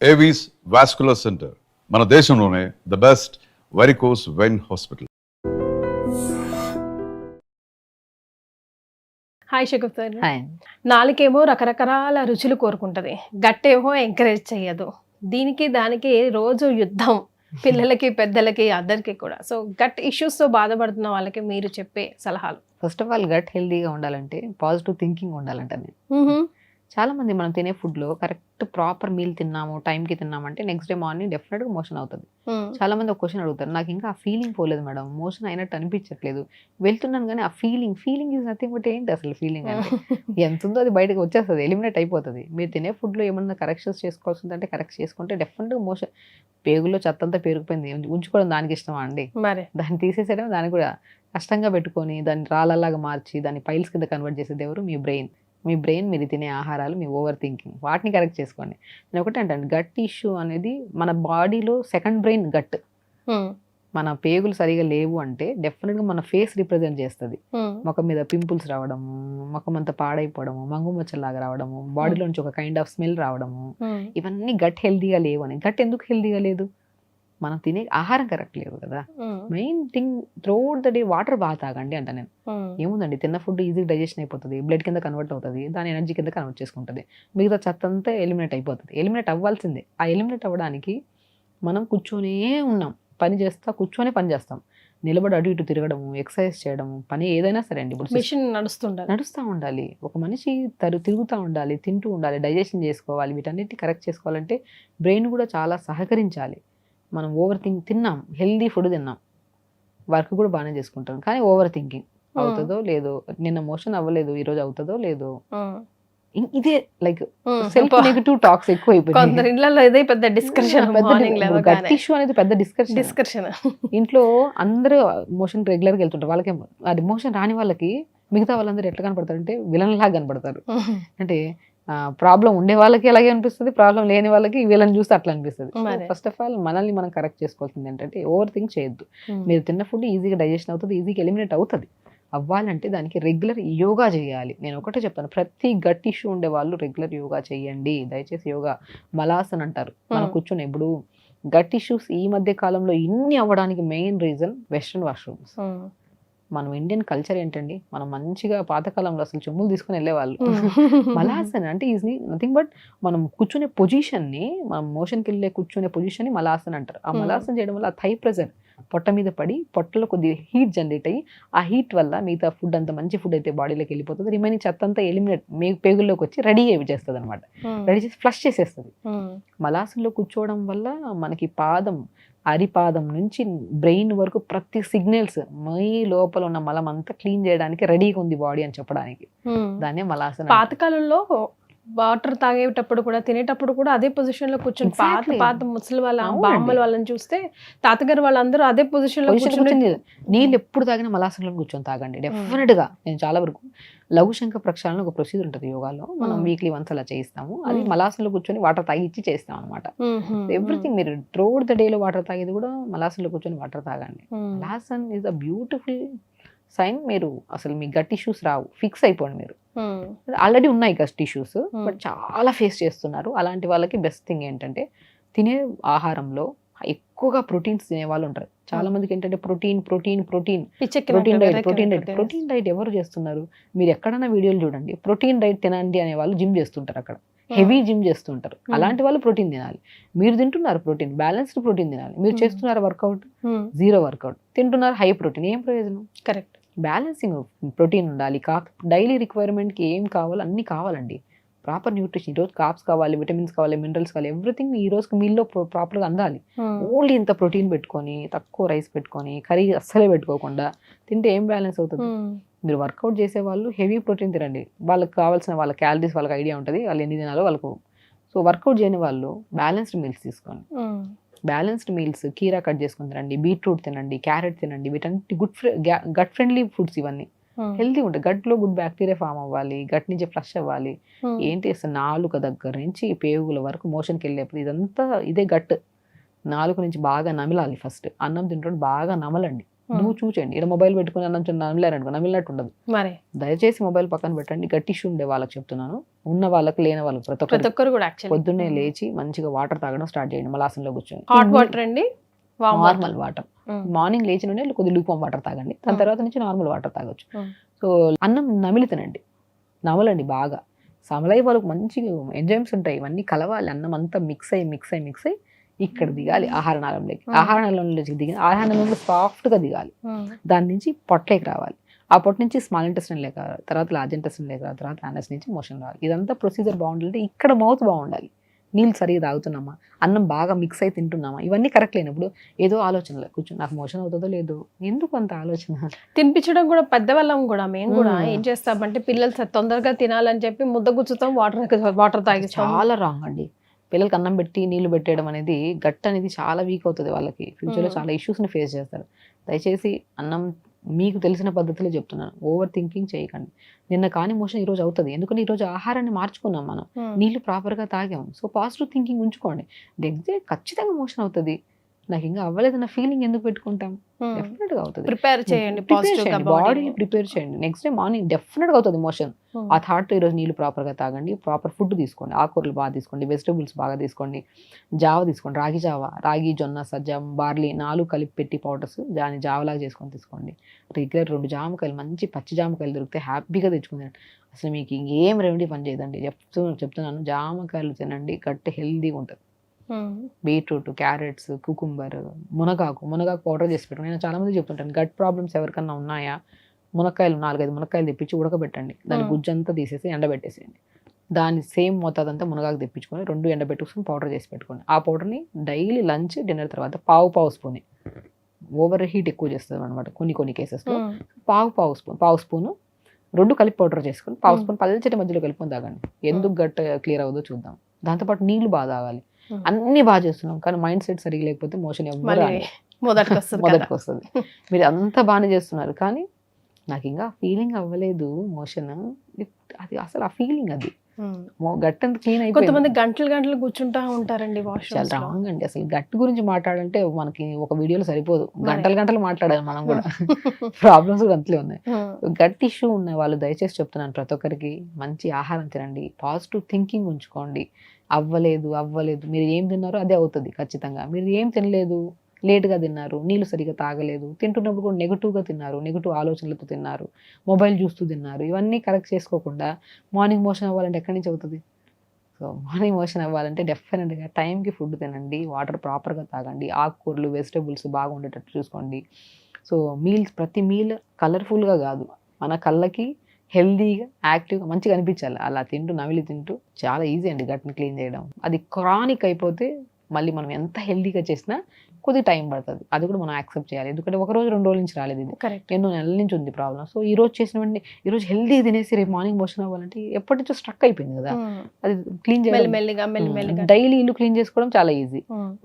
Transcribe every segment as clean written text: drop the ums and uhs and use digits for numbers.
Avis vascular centre మన దేశంలోనే the best varicose vein hospital. Hi Shaguf sir. Hi. నాలుకేమో రకరకాల రుచులు కోరుకుంటది, గట్టేమో ఎంకరేజ్ చెయ్యదు. దీనికి దానికి రోజు యుద్ధం, పిల్లలకి పెద్దలకి అందరికీ కూడా. సో గట్ ఇష్యూస్ తో బాధపడుతున్న వాళ్ళకి మీరు చెప్పే సలహాలు? ఫస్ట్ ఆఫ్ ఆల్ గట్ హెల్దీగా ఉండాలంటే పాజిటివ్ థింకింగ్ ఉండాలంట. నేను చాలా మంది మనం తినే ఫుడ్లో కరెక్ట్ ప్రాపర్ మీల్ తిన్నాము, టైంకి తిన్నామంటే నెక్స్ట్ డే మార్నింగ్ డెఫినెట్గా మోషన్ అవుతుంది. చాలా మంది ఒక క్వశ్చన్ అడుగుతారు, నాకు ఇంకా ఆ ఫీలింగ్ పోలేదు మేడం, మోషన్ అయినట్టు అనిపించట్లేదు, వెళ్తున్నాను కానీ ఆ ఫీలింగ్ ఈజ్ నథింగ్ బట్ ఏంటి అసలు ఫీలింగ్ అంటే ఎంత ఉందో అది బయటకు వచ్చేస్తుంది, ఎలిమినేట్ అయిపోతుంది. మీరు తినే ఫుడ్లో ఏమన్నా కరెక్షన్స్ చేసుకోవాల్సిందంటే కరెక్ట్ చేసుకుంటే డెఫినెట్గా మోషన్, పేగుల్లో చెత్తంతా పేరుకుపోయింది, ఉంచుకోవడం దానికి ఇష్టమా అండి? మరి దాన్ని తీసేసేయడం దాన్ని కూడా కష్టంగా పెట్టుకొని దాన్ని రాళ్ళలాగా మార్చి దాన్ని పైల్స్ కింద కన్వర్ట్ చేసేది ఎవరు? మీ బ్రెయిన్. మీ బ్రెయిన్, మీరు తినే ఆహారాలు, మీ ఓవర్ థింకింగ్, వాటిని కరెక్ట్ చేసుకోండి. నేను ఒకటే అంటే గట్ ఇష్యూ అనేది మన బాడీలో సెకండ్ బ్రెయిన్ గట్. మన పేగులు సరిగా లేవు అంటే డెఫినెట్గా మన ఫేస్ రిప్రజెంట్ చేస్తుంది. ముఖం మీద పింపుల్స్ రావడము, ముఖం అంతా పాడైపోవడము, మంగుమచ్చలాగా రావడము, బాడీలో నుంచి ఒక కైండ్ ఆఫ్ స్మెల్ రావడము, ఇవన్నీ గట్ హెల్దీగా లేవు అని. గట్ ఎందుకు హెల్దీగా లేదు? మనం తినే ఆహారం కరెక్ట్ లేదు కదా. Main thing throughout the day water బాగా తాగండి అంట నేను. ఏముందండి, తిన్న ఫుడ్ ఈజీ డైజెషన్ అయిపోతుంది, బ్లడ్ కింద కన్వర్ట్ అవుతుంది, దాని ఎనర్జీ కింద కన్వర్ట్ చేసుకుంటుంది, మిగతా చెత్త అంతా ఎలిమినేట్ అయిపోతుంది. ఎలిమినేట్ అవ్వాల్సిందే. ఆ ఎలిమినేట్ అవ్వడానికి మనం కూర్చొనే ఉన్నాం, పని కూర్చొనే పని చేస్తాం, నిలబడి అటు ఇటు తిరగడము, ఎక్సర్సైజ్ చేయడము, పని ఏదైనా సరే అండి. ఇప్పుడు మిషన్ నడుస్తూ ఉండాలి. ఒక మనిషి తిరుగుతూ ఉండాలి, తింటూ ఉండాలి, డైజెషన్ చేసుకోవాలి, వీటన్నిటి కరెక్ట్ చేసుకోవాలంటే బ్రెయిన్ కూడా చాలా సహకరించాలి. మనం ఓవర్ తిన్నాం, హెల్దీ ఫుడ్ తిన్నాం, వర్క్ కూడా బాగానే చేసుకుంటాం, కానీ ఓవర్ థింకింగ్ అవుతుందో లేదో, నిన్న మోషన్ అవ్వలేదు, ఈరోజు అవుతుందో లేదో, ఇదే లైక్ సెల్ఫ్ నెగటివ్ టాక్స్ ఎక్కువ అయిపోయింది. ఇదే పెద్ద డిస్కషన్. గట్ ఇష్యూ అనేది పెద్ద డిస్కషన్. ఇంట్లో అందరూ మోషన్ రెగ్యులర్గా వెళ్తుంటారు, వాళ్ళకి అది మోషన్ రాని వాళ్ళకి మిగతా వాళ్ళందరూ ఎట్లా కనపడతారు అంటే విలన్ లాగా కనపడతారు. అంటే ప్రాబ్లం ఉండే వాళ్ళకి అలాగే అనిపిస్తుంది, ప్రాబ్లం లేని వాళ్ళకి వీళ్ళని చూస్తే అట్లా అనిపిస్తుంది. ఫస్ట్ ఆఫ్ ఆల్ మనల్ని మనం కరెక్ట్ చేసుకోవాల్సింది ఏంటంటే ఓవర్ థింక్ చేయొద్దు. మీరు తిన్న ఫుడ్ ఈజీగా డైజెషన్ అవుతుంది, ఈజీగా ఎలిమినేట్ అవుతుంది. అవ్వాలంటే దానికి రెగ్యులర్ యోగా చేయాలి. నేను ఒకటే చెప్తాను, ప్రతి గట్ ఇష్యూ ఉండే వాళ్ళు రెగ్యులర్ యోగా చేయండి దయచేసి. యోగా మలాసన్ అంటారు. మనం కూర్చొని ఇప్పుడు గట్ ఇష్యూస్ ఈ మధ్య కాలంలో ఇన్ని అవ్వడానికి మెయిన్ రీజన్ వెస్ట్రన్ వాష్రూమ్స్. మనం ఇండియన్ కల్చర్ ఏంటండి, మనం మంచిగా పాతకాలంలో అసలు చెమ్ములు తీసుకుని వెళ్ళేవాళ్ళు. మలాసన్ అంటే ఈజ్ నథింగ్ బట్ మనం కూర్చునే పొజిషన్ని, మనం మోషన్కి వెళ్ళే కూర్చునే పొజిషన్ని మలాసన్ అంటారు. ఆ మలాసన్ చేయడం వల్ల ఆ థై ప్రెజర్ పొట్ట మీద పడి పొట్టలో కొద్దిగా హీట్ జనరేట్ అయ్యి, ఆ హీట్ వల్ల మిగతా ఫుడ్ అంతా మంచి ఫుడ్ అయితే బాడీలోకి వెళ్ళిపోతుంది, రిమైనింగ్ చెత్త అంతా ఎలిమినేట్ మీ పేగుల్లోకి వచ్చి రెడీ అయ్యి చేస్తుంది అనమాట. రెడీ చేసి ఫ్లష్ చేసేస్తుంది. మలాసన్లో కూర్చోవడం వల్ల మనకి అరిపాదం నుంచి బ్రెయిన్ వరకు ప్రతి సిగ్నల్స్, మీ లోపల ఉన్న మలం అంతా క్లీన్ చేయడానికి రెడీగా ఉంది బాడీ అని చెప్పడానికి దాన్నే మలాసన. పాతకాలంలో వాటర్ తాగేటప్పుడు కూడా, తినేటప్పుడు కూడా అదే పొజిషన్ లో కూర్చొని, పాత ముసలి వాళ్ళ బామ్మల వాళ్ళని చూస్తే తాతగారు వాళ్ళందరూ అదే పొజిషన్ లో కూర్చొని, నీళ్ళు ఎప్పుడు తాగినా మలాసనలో కూర్చొని తాగండి డెఫినెట్ గా. నేను చాలా వరకు లఘుశంఖ ప్రక్షాళన ఒక ప్రొసీజర్ ఉంటుంది యోగాలో, మనం వీక్లీ వన్స్ అలా చేయిస్తాము. అది మలాసనలో కూర్చొని వాటర్ తాగి ఇచ్చి చేస్తాం అనమాట. ఎవ్రీథింగ్ మీరు త్రూఅవుట్ ద డేలో వాటర్ తాగేది కూడా మలాసనలో కూర్చొని వాటర్ తాగండి. Malasana is a beautiful sign. మీరు అసలు మీ గట్ ఇష్యూస్ రావు, ఫిక్స్ అయిపోండి. మీరు ఆల్రెడీ ఉన్నాయి గట్ ఇష్యూస్, బట్ చాలా ఫేస్ చేస్తున్నారు. అలాంటి వాళ్ళకి బెస్ట్ థింగ్ ఏంటంటే తినే ఆహారంలో ఎక్కువగా ప్రోటీన్స్ తినే వాళ్ళు ఉంటారు. చాలా మందికి ఏంటంటే ప్రోటీన్ డైట్ ఎవరు చేస్తున్నారు? మీరు ఎక్కడైనా వీడియోలు చూడండి, ప్రోటీన్ డైట్ తినండి అనే వాళ్ళు జిమ్ చేస్తుంటారు, అక్కడ హెవీ జిమ్ చేస్తుంటారు. అలాంటి వాళ్ళు ప్రోటీన్ తినాలి. మీరు తింటున్నారు ప్రోటీన్, బ్యాలెన్స్డ్ ప్రోటీన్ తినాలి. మీరు చేస్తున్నారు వర్కౌట్, జీరో వర్కౌట్, తింటున్నారు హై ప్రోటీన్, ఏం ప్రయోజనం? కరెక్ట్. బ్యాలెన్సింగ్ ప్రోటీన్ ఉండాలి. డైలీ రిక్వైర్మెంట్కి ఏం కావాలో అన్నీ కావాలండి. ప్రాపర్ న్యూట్రిషన్, ఈరోజు కార్బ్స్ కావాలి, విటమిన్స్ కావాలి, మినరల్స్ కావాలి, ఎవ్రీథింగ్ ఈ రోజుకి మీల్లో ప్రాపర్గా అందాలి. ఓన్లీ ఇంత ప్రోటీన్ పెట్టుకొని, తక్కువ రైస్ పెట్టుకొని, కర్రీ అస్సలే పెట్టుకోకుండా తింటే ఏం బ్యాలెన్స్ అవుతుంది? మీరు వర్కౌట్ చేసే వాళ్ళు హెవీ ప్రోటీన్ తినండి, వాళ్ళకి కావాల్సిన వాళ్ళ క్యాలరీస్ వాళ్ళకి ఐడియా ఉంటుంది, వాళ్ళు ఎన్ని తినాలో వాళ్ళకు. సో వర్కౌట్ చేయని వాళ్ళు బ్యాలెన్స్డ్ మీల్స్ తీసుకోండి. బ్యాలెన్స్డ్ మీల్స్, కీరా కట్ చేసుకుని తినండి, బీట్రూట్ తినండి, క్యారెట్ తినండి, వీటన్నిటి గట్ ఫ్రెండ్లీ ఫుడ్స్. ఇవన్నీ హెల్తీ ఉంటాయి. గట్లో గుడ్ బ్యాక్టీరియా ఫామ్ అవ్వాలి, గట్ నుంచి ఫ్లష్ అవ్వాలి. ఏంటి అసలు నాలుక దగ్గర నుంచి పేగుల వరకు మోషన్కి వెళ్ళేప్పుడు ఇదంతా ఇదే గట్. నాలుక నుంచి బాగా నమిలాలి. ఫస్ట్ అన్నం తింటుంటే బాగా నమలండి, నువ్వు చూచండి. ఇక్కడ మొబైల్ పెట్టుకుని అన్నం నమిలేరనుకో నమిలినట్టు ఉండదు. మరి దయచేసి మొబైల్ పక్కన పెట్టండి. గట్ ఇష్యూ ఉండే వాళ్ళకి చెప్తున్నాను, ఉన్న వాళ్ళకి లేని వాళ్ళకి ప్రతి ప్రతి ఒక్కరు ఒక్కరు కూడా యాక్చువల్లీ పొద్దున్నే లేచి మంచిగా వాటర్ తాగడం స్టార్ట్ చేయండి. మలాసంలో కూర్చొని హాట్ వాటర్ అండి, నార్మల్ వాటర్. మార్నింగ్ లేచి నుండి కొద్ది లూక్ వాటర్ తాగండి, దాని తర్వాత నుంచి నార్మల్ వాటర్ తాగొచ్చు. సో అన్నం నమిలి తినండి, నమలండి బాగా. సమలై వాళ్ళకి మంచిగా ఎంజైమ్స్ ఉంటాయి, ఇవన్నీ కలవాలి. అన్నం అంతా మిక్స్ అయ్యి ఇక్కడ దిగాలి ఆహార నాళంలోకి. ఆహార నాళంలోకి దిగి ఆహార నాళంలో సాఫ్ట్గా దిగాలి, దాని నుంచి పొట్టలోకి రావాలి. ఆ పొట్ట నుంచి స్మాల్ ఇంటెస్టైన్ లేక తర్వాత లార్జ్ ఇంటెస్టైన్ లేక తర్వాత యానస్ నుంచి మోషన్ రావాలి. ఇదంతా ప్రొసీజర్ బాగుండాలంటే ఇక్కడ మౌత్ బాగుండాలి, నీళ్ళు సరిగా తాగుతున్నామా, అన్నం బాగా మిక్స్ అయి తింటున్నామా, ఇవన్నీ కరెక్ట్ లేనప్పుడు ఏదో ఆలోచనలు కూర్చొని నాకు మోషన్ అవుతుందో లేదో, ఎందుకు అంత ఆలోచన. తినిపించడం కూడా పెద్దవాళ్ళం కూడా మేము కూడా ఏం చేస్తామంటే పిల్లలు తొందరగా తినాలని చెప్పి ముద్ద గుచ్చుతాం, వాటర్ తాగిస్తాం. చాలా రాంగ్ అండి. పిల్లలకి అన్నం పెట్టి నీళ్లు పెట్టేయడం అనేది గట్ అనేది చాలా వీక్ అవుతుంది, వాళ్ళకి ఫ్యూచర్లో చాలా ఇష్యూస్ని ఫేస్ చేస్తారు. దయచేసి అన్నం మీకు తెలిసిన పద్ధతిలో చెప్తున్నాను, ఓవర్ థింకింగ్ చేయకండి. నిన్న కాని మోషన్ ఈరోజు అవుతుంది, ఎందుకంటే ఈరోజు ఆహారాన్ని మార్చుకున్నాం మనం, నీళ్లు ప్రాపర్గా తాగాం. సో పాజిటివ్ థింకింగ్ ఉంచుకోండి. నెక్స్ట్ డే ఖచ్చితంగా మోషన్ అవుతుంది. నాకు ఇంకా అవ్వలేదన్న ఫీలింగ్ ఎందుకు పెట్టుకుంటాం, డెఫినెట్ గా అవుతుంది. ప్రిపేర్ చేయండి, బాడీని ప్రిపేర్ చేయండి. నెక్స్ట్ డే మార్నింగ్ డెఫినెట్ గా అవుతుంది మోషన్. ఆ థాట్ ఈరోజు నీళ్ళు ప్రాపర్ గా తాగండి, ప్రాపర్ ఫుడ్ తీసుకోండి, ఆకుకూరలు బాగా తీసుకోండి, వెజిటబుల్స్ బాగా తీసుకోండి, జావ తీసుకోండి, రాగి జావ, రాగి, జొన్న, సజ్జ, బార్లీ 4 కలిపి పెట్టి పౌడర్స్ దాన్ని జావలాగా చేసుకొని తీసుకోండి. రెగ్యులర్ 2 జామకాయలు, మంచి పచ్చి జామకాయలు దొరికితే హ్యాపీగా తెచ్చుకుంది. అసలు మీకు ఇంకేం రెమెడీ పని చేయదండి, చెప్తున్నాను. జామకాయలు తినండి, గట్టి హెల్దీగా ఉంటుంది. బీట్రూట్, క్యారెట్స్, కుకుంబర్, మునగాకు పౌడర్ చేసి పెట్టుకుని. నేను చాలా మంది చెప్తుంటాను, గట్ ప్రాబ్లమ్స్ ఎవరికన్నా ఉన్నాయా, మునక్కాయలు 4-5 మునక్కాయలు తెప్పించి ఉడకబెట్టండి, దాని గుజ్జంతా తీసేసి ఎండబెట్టేసేయండి. దాన్ని సేమ్ మోతాదంతా మునగాకు తెప్పించుకొని 2 ఎండబెట్టుకుని పౌడర్ చేసి పెట్టుకోండి. ఆ పౌడర్ని డైలీ లంచ్ డిన్నర్ తర్వాత పావు స్పూన్, ఓవర్ హీట్ ఎక్కువ చేస్తుంది అనమాట కొన్ని కేసెస్లో. పావు స్పూను 2 కలిపి పౌడర్ చేసుకొని పావు స్పూన్ పల్చటి మధ్యలో కలుపుకొని తాగండి. ఎందుకు గట్ క్లియర్ అవుతుందో చూద్దాం. దాంతోపాటు నీళ్లు బాగా తాగాలి. అన్ని బాగా చేస్తున్నాం కానీ మైండ్ సెట్ సరిగ్గా లేకపోతే మోషన్ మొదటికి వస్తుంది. మీరు అంతా బాగానే చేస్తున్నారు కానీ నాకు ఇంకా ఫీలింగ్ అవ్వలేదు మోషన్, అది అసలు ఆ ఫీలింగ్ అది గట్ అంత క్లీన్ అయిపోయింది. కొంతమంది గంటలు కూర్చుంటా ఉంటారండి వాష్రూమ్. చాలా రాంగ్ అండి. అసలు గట్ గురించి మాట్లాడాలంటే మనకి ఒక వీడియోలో సరిపోదు, గంటలు మాట్లాడాలి మనం కూడా. ప్రాబ్లమ్స్ కూడా అంతలే ఉన్నాయి. గట్ ఇష్యూ ఉన్న వాళ్ళు దయచేసి చెప్తున్నాను, ప్రతి ఒక్కరికి మంచి ఆహారం తినండి, పాజిటివ్ థింకింగ్ ఉంచుకోండి. అవ్వలేదు మీరు ఏం తిన్నారో అదే అవుతుంది ఖచ్చితంగా. మీరు ఏం తినలేదు, లేట్గా తిన్నారు, నీళ్ళు సరిగా తాగలేదు, తింటున్నప్పుడు కూడా నెగిటివ్గా తిన్నారు, నెగిటివ్ ఆలోచనలతో తిన్నారు, మొబైల్ చూస్తూ తిన్నారు, ఇవన్నీ కరెక్ట్ చేసుకోకుండా మార్నింగ్ మోషన్ అవ్వాలంటే ఎక్కడి నుంచి అవుతుంది? సో మార్నింగ్ మోషన్ అవ్వాలంటే డెఫినెట్గా టైంకి ఫుడ్ తినండి, వాటర్ ప్రాపర్గా తాగండి, ఆకుకూరలు, వెజిటబుల్స్ బాగా ఉండేటట్టు చూసుకోండి. సో ప్రతి మీల్ కలర్ఫుల్గా కాదు, మన కళ్ళకి హెల్దీగా, యాక్టివ్గా, మంచిగా అనిపించాలి. అలా నమిలి తింటూ చాలా ఈజీ అండి గట్ని క్లీన్ చేయడం. అది క్రానిక్ అయిపోతే మళ్ళీ మనం ఎంత హెల్దీగా చేసినా కొద్ది టైం పడుతుంది, అది కూడా మనం యాక్సెప్ట్ చేయాలి. ఎందుకంటే 1 రోజు 2 రోజుల నుంచి రాలేదు, ఇది ఎన్నో నెలల నుంచి ఉంది ప్రాబ్లం. సో ఈ రోజు చేసిన వెంటనే ఈ రోజు హెల్దీ తినేసి రేపు మార్నింగ్ మోషన్ అవ్వాలంటే ఎప్పటి నుంచో స్ట్రక్ అయిపోయింది కదా, అది క్లీన్ చేయడం. డైలీ ఇల్లు క్లీన్ చేసుకోవడం చాలా ఈజీ.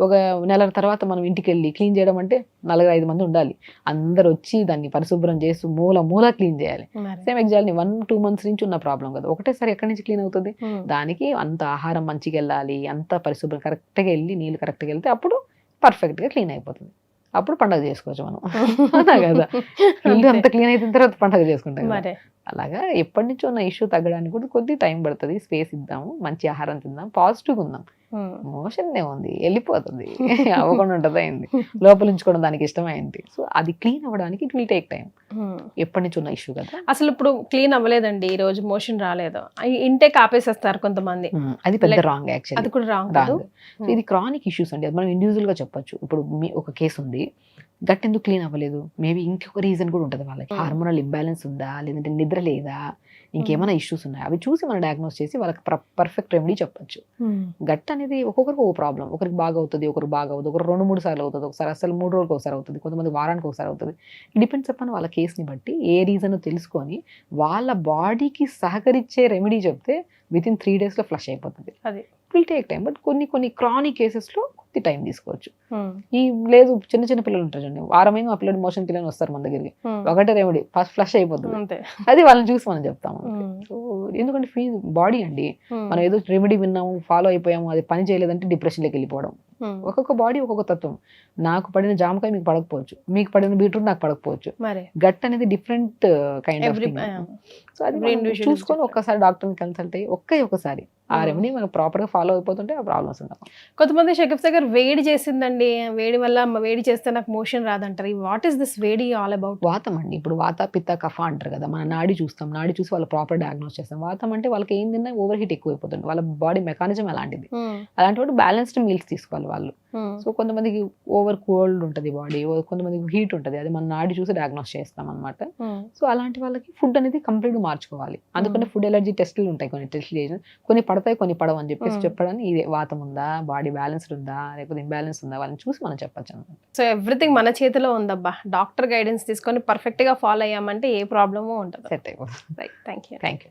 ఒక నెల తర్వాత మనం ఇంటికి వెళ్ళి క్లీన్ చేయడం అంటే 4-5 మంది ఉండాలి, అందరు వచ్చి దాన్ని పరిశుభ్రం చేసి మూల క్లీన్ చేయాలి. సేమ్ ఎగ్జాక్ట్లీ 1-2 months నుంచి ఉన్న ప్రాబ్లం కదా, ఒకటేసారి ఎక్కడి నుంచి క్లీన్ అవుతుంది? దానికి అంత ఆహారం మంచిగా వెళ్ళాలి, అంత పరిశుభ్రం కరెక్ట్గా వెళ్ళి నీళ్ళు కరెక్ట్గా వెళ్తే అప్పుడు పర్ఫెక్ట్గా క్లీన్ అయిపోతుంది. అప్పుడు పండుగ చేసుకోవచ్చు మనం కదా. ఇల్లు అంత క్లీన్ అయిన తర్వాత పండుగ చేసుకుంటాం. అలాగా ఎప్పటి నుంచో ఉన్న ఇష్యూ తగ్గడానికి కూడా కొద్ది టైం పడుతుంది. స్పేస్ ఇద్దాము, మంచి ఆహారం తిందాం, పాజిటివ్గా ఉందాం. మోషన్ ఉంది వెళ్ళిపోతుంది, అవ్వకుండా ఉంటుంది, అయింది లోపల ఉంచుకోవడం దానికి ఇష్టమైంది. సో అది క్లీన్ అవ్వడానికి ఇట్ విల్ టేక్ టైం. ఎప్పటి నుంచి ఉన్న ఇష్యూ కదా. అసలు ఇప్పుడు క్లీన్ అవ్వలేదండి, ఈ రోజు మోషన్ రాలేదు, ఇంటేక్ ఆపేసేస్తారు కొంతమంది, అది పెద్ద రాంగ్. యాక్చువల్లీ అది కూడా రాంగ్. ఇది క్రానిక్ ఇష్యూస్ అండి, అది మనం ఇండివిజువల్ గా చెప్పొచ్చు. ఇప్పుడు ఒక కేసు ఉంది, గట్ ఎందుకు క్లీన్ అవ్వలేదు, మేబీ ఇంకొక రీజన్ కూడా ఉంటుంది వాళ్ళకి. హార్మోనల్ ఇంబ్యాలెన్స్ ఉందా, లేదంటే నిద్ర లేదా, ఇంకేమైనా ఇష్యూస్ ఉన్నాయి, అవి చూసి మనం డయాగ్నోస్ చేసి వాళ్ళకి పర్ఫెక్ట్ రెమెడీ చెప్పొచ్చు. గట్ అనేది ఒక్కొక్కరికి ఒక ప్రాబ్లం, ఒకరికి బాగా అవుతుంది, ఒకరికి బాగా అవుతుంది, ఒకరు 2-3 సార్లు అవుతుంది, ఒకసారి అసలు 3 రోజులకు ఒకసారి అవుతుంది, కొంతమంది వారానికి ఒకసారి అవుతుంది. డిపెండ్స్ అపాన్ వాళ్ళ కేసుని బట్టి ఏ రీజన్ తెలుసుకొని వాళ్ళ బాడీకి సహకరించే రెమెడీ చెప్తే విత్ ఇన్ 3 days ఫ్లష్ అయిపోతుంది. అది విల్ టేక్ టైం. బట్ కొన్ని క్రానిక్ కేసెస్లో కొద్ది టైం తీసుకోవచ్చు. ఈ లేదు చిన్న పిల్లలు ఉంటారు చూడండి, వారమైన ఆ పిల్లలు మోషన్ పిల్లలు వస్తారు మన దగ్గరికి, ఒకటే రెమెడీ ఫస్ట్ ఫ్లష్ అయిపోతుంది, అది వాళ్ళని చూసి మనం చెప్తాము. సో ఎందుకంటే బాడీ అండి, మనం ఏదో రెమెడీ విన్నాము, ఫాలో అయిపోయాము, అది పని చేయలేదంటే డిప్రెషన్లోకి వెళ్ళిపోవడం, ఒక్కొక్క బాడీ ఒక్కొక్క తత్వం. నాకు పడిన జామకాయ మీకు పడకపోవచ్చు, మీకు పడిన బీట్రూట్ నాకు పడకపోవచ్చు. మరి గట్ అనేది different kind of Every- thing. So అది Every మనం individual is చూసుకొని different. ఒక్కసారి డాక్టర్ని కన్సల్ట్ అయ్యి ఒకసారి ఆ రెమెడీ మనం ప్రాపర్ గా ఫాలో అయిపోతుంటే ఆ ప్రాబ్లమ్స్ ఉండవు. కొంతమంది షకీఫ్ సాగర్ వేడి చేసిందండి, వేడి వల్ల వేడి చేస్తే నాకు మోషన్ రాదంటారు. వాట్ ఈస్ దిస్ వేడి ఆల్ అబౌట్? వాతం అండి. ఇప్పుడు వాత పిత్త కఫ అంటారు కదా, మన నాడి చూస్తాం, నాడి చూసి వాళ్ళు ప్రాపర్ డయాగ్నోస్ చేస్తాం. వాతం అంటే వాళ్ళకి ఏం తిన్నా ఓవర్ హీట్ ఎక్కువ అయిపోతుంది, వాళ్ళ బాడీ మెకానిజం అలాంటిది. అలాంటి వాడు బ్యాలెన్స్డ్ మీల్స్ తీసుకోవాలి వాళ్ళు. సో కొంతమందికి ఓవర్ కోల్డ్ ఉంటుంది బాడీ, కొంతమందికి హీట్ ఉంటుంది, అది మన నాడి చూసి డయాగ్నోస్ చేస్తాం అనమాట. సో అలాంటి వాళ్ళకి ఫుడ్ అనేది కంప్లీట్ గా మార్చుకోవాలి. అందుకని ఫుడ్ ఎలర్జీ టెస్టులు ఉంటాయి, కొన్ని టెస్ట్ కొన్ని పడతాయి కొన్ని పడవు అని చెప్పేసి చెప్పడానికి ఇదే వాతం ఉందా, బాడీ బ్యాలెన్స్డ్ ఉందా, లేకపోతే ఇంబ్యాలెన్స్ ఉందా, వాళ్ళని చూసి మనం చెప్పచ్చు అనమాట. సో ఎవ్రీథింగ్ మన చేతిలో ఉందబ్బా. డాక్టర్ గైడెన్స్ తీసుకొని పర్ఫెక్ట్ గా ఫాలో అయ్యామంటే ఏ ప్రాబ్లము ఉండదు. సెట్ అయిపోతుంది. Right, thank you. Thank you.